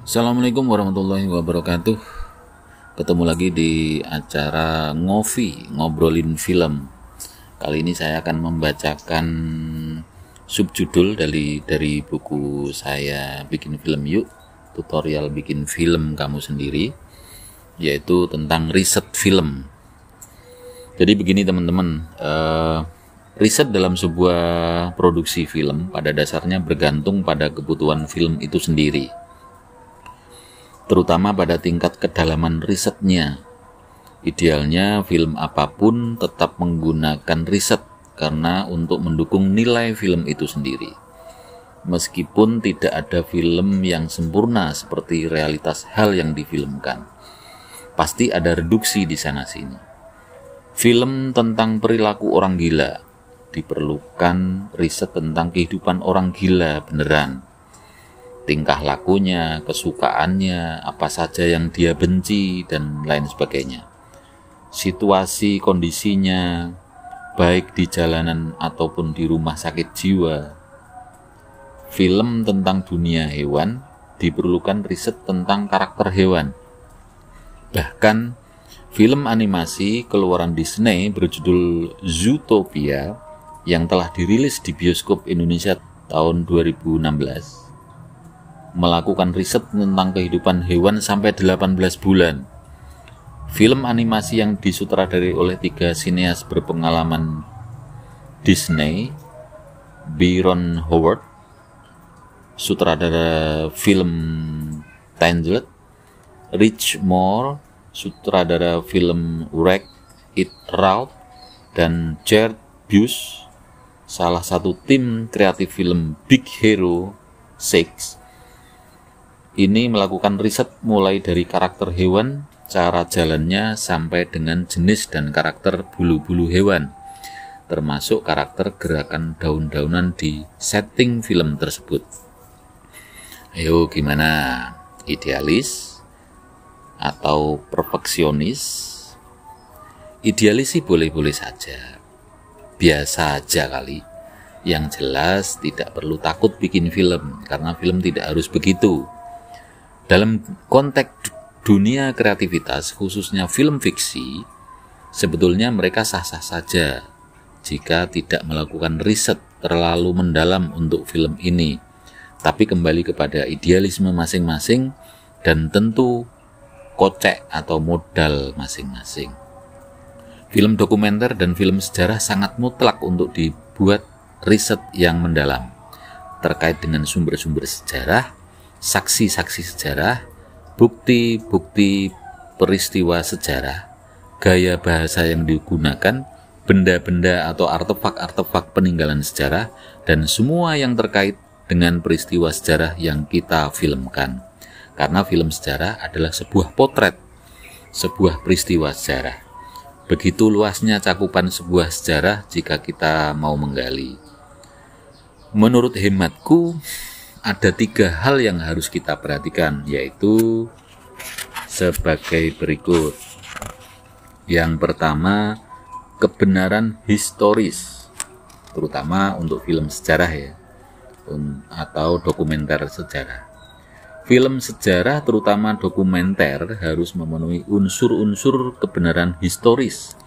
Assalamualaikum warahmatullahi wabarakatuh. Ketemu lagi di acara ngobrolin film. Kali ini saya akan membacakan subjudul dari buku saya Bikin Film Yuk, tutorial bikin film kamu sendiri, yaitu tentang riset film. Jadi begini teman-teman, riset dalam sebuah produksi film pada dasarnya bergantung pada kebutuhan film itu sendiri, terutama pada tingkat kedalaman risetnya. Idealnya film apapun tetap menggunakan riset karena untuk mendukung nilai film itu sendiri. Meskipun tidak ada film yang sempurna seperti realitas hal yang difilmkan, pasti ada reduksi di sana-sini. Film tentang perilaku orang gila, diperlukan riset tentang kehidupan orang gila beneran. Tingkah lakunya, kesukaannya, apa saja yang dia benci, dan lain sebagainya. Situasi kondisinya, baik di jalanan ataupun di rumah sakit jiwa. Film tentang dunia hewan, diperlukan riset tentang karakter hewan. Bahkan, film animasi keluaran Disney berjudul Zootopia yang telah dirilis di bioskop Indonesia tahun 2016 melakukan riset tentang kehidupan hewan sampai 18 bulan. Film animasi yang disutradarai oleh 3 sineas berpengalaman Disney, Byron Howard, sutradara film Tangled, Rich Moore, sutradara film Wreck-It Ralph, dan Jared Buse, salah satu tim kreatif film Big Hero 6, ini melakukan riset mulai dari karakter hewan, cara jalannya, sampai dengan jenis dan karakter bulu-bulu hewan, termasuk karakter gerakan daun-daunan di setting film tersebut. Ayo gimana? Idealis atau perfeksionis? Idealis sih boleh-boleh saja, biasa aja kali. Yang jelas tidak perlu takut bikin film, karena film tidak harus begitu. Dalam konteks dunia kreativitas, khususnya film fiksi, sebetulnya mereka sah-sah saja jika tidak melakukan riset terlalu mendalam untuk film ini. Tapi kembali kepada idealisme masing-masing dan tentu kocek atau modal masing-masing. Film dokumenter dan film sejarah sangat mutlak untuk dibuat riset yang mendalam terkait dengan sumber-sumber sejarah, saksi-saksi sejarah, bukti-bukti peristiwa sejarah, gaya bahasa yang digunakan, benda-benda atau artefak-artefak peninggalan sejarah, dan semua yang terkait dengan peristiwa sejarah yang kita filmkan. Karena film sejarah adalah sebuah potret, sebuah peristiwa sejarah. Begitu luasnya cakupan sebuah sejarah jika kita mau menggali. Menurut hematku, ada 3 hal yang harus kita perhatikan, yaitu sebagai berikut. Yang pertama, kebenaran historis, terutama untuk film sejarah ya, atau dokumenter sejarah. Film sejarah, terutama dokumenter, harus memenuhi unsur-unsur kebenaran historis,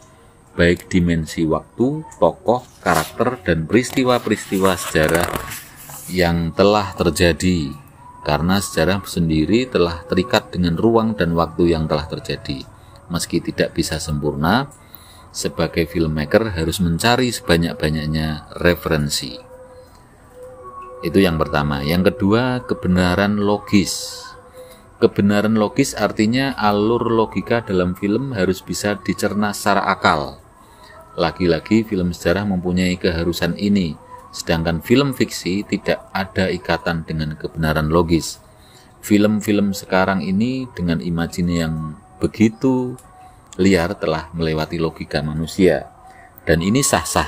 baik dimensi waktu, tokoh, karakter, dan peristiwa-peristiwa sejarah yang telah terjadi, karena sejarah sendiri telah terikat dengan ruang dan waktu yang telah terjadi. Meski tidak bisa sempurna, sebagai filmmaker harus mencari sebanyak-banyaknya referensi. Itu yang pertama. Yang kedua, kebenaran logis. Kebenaran logis artinya alur logika dalam film harus bisa dicerna secara akal. Lagi-lagi film sejarah mempunyai keharusan ini, sedangkan film fiksi tidak ada ikatan dengan kebenaran logis. Film-film sekarang ini dengan imajinasi yang begitu liar telah melewati logika manusia. Dan ini sah-sah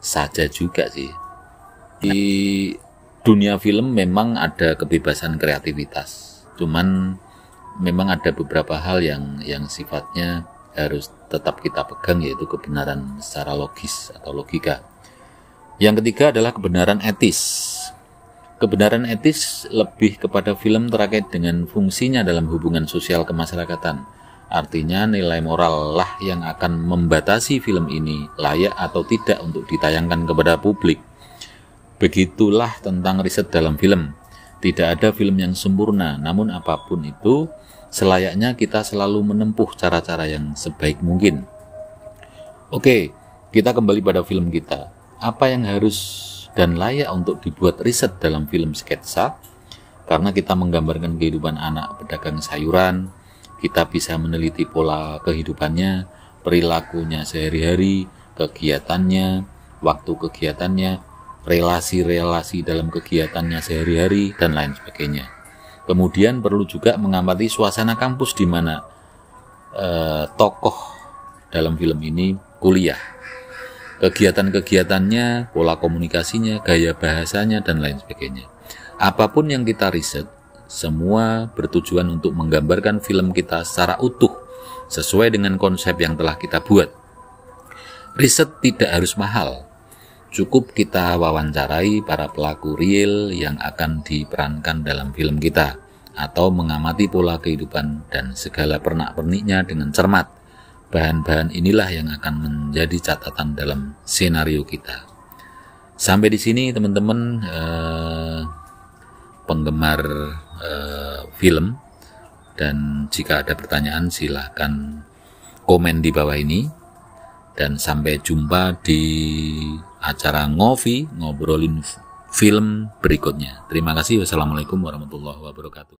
saja juga sih. Di dunia film memang ada kebebasan kreativitas. Cuman memang ada beberapa hal yang sifatnya harus tetap kita pegang, yaitu kebenaran secara logis atau logika. Yang ketiga adalah kebenaran etis. Kebenaran etis lebih kepada film terkait dengan fungsinya dalam hubungan sosial kemasyarakatan. Artinya nilai moral lah yang akan membatasi film ini layak atau tidak untuk ditayangkan kepada publik. Begitulah tentang riset dalam film. Tidak ada film yang sempurna, namun apapun itu, selayaknya kita selalu menempuh cara-cara yang sebaik mungkin. Oke, kita kembali pada film kita. Apa yang harus dan layak untuk dibuat riset dalam film sketsa? Karena kita menggambarkan kehidupan anak pedagang sayuran, kita bisa meneliti pola kehidupannya, perilakunya sehari-hari, kegiatannya, waktu kegiatannya, relasi-relasi dalam kegiatannya sehari-hari, dan lain sebagainya. Kemudian perlu juga mengamati suasana kampus di mana tokoh dalam film ini kuliah. Kegiatan-kegiatannya, pola komunikasinya, gaya bahasanya, dan lain sebagainya. Apapun yang kita riset, semua bertujuan untuk menggambarkan film kita secara utuh, sesuai dengan konsep yang telah kita buat. Riset tidak harus mahal. Cukup kita wawancarai para pelaku real yang akan diperankan dalam film kita, atau mengamati pola kehidupan dan segala pernak-perniknya dengan cermat. Bahan-bahan inilah yang akan menjadi catatan dalam skenario kita. Sampai di sini teman-teman penggemar film, dan jika ada pertanyaan silahkan komen di bawah ini, dan sampai jumpa di acara ngobrolin film berikutnya. Terima kasih. Wassalamualaikum warahmatullahi wabarakatuh.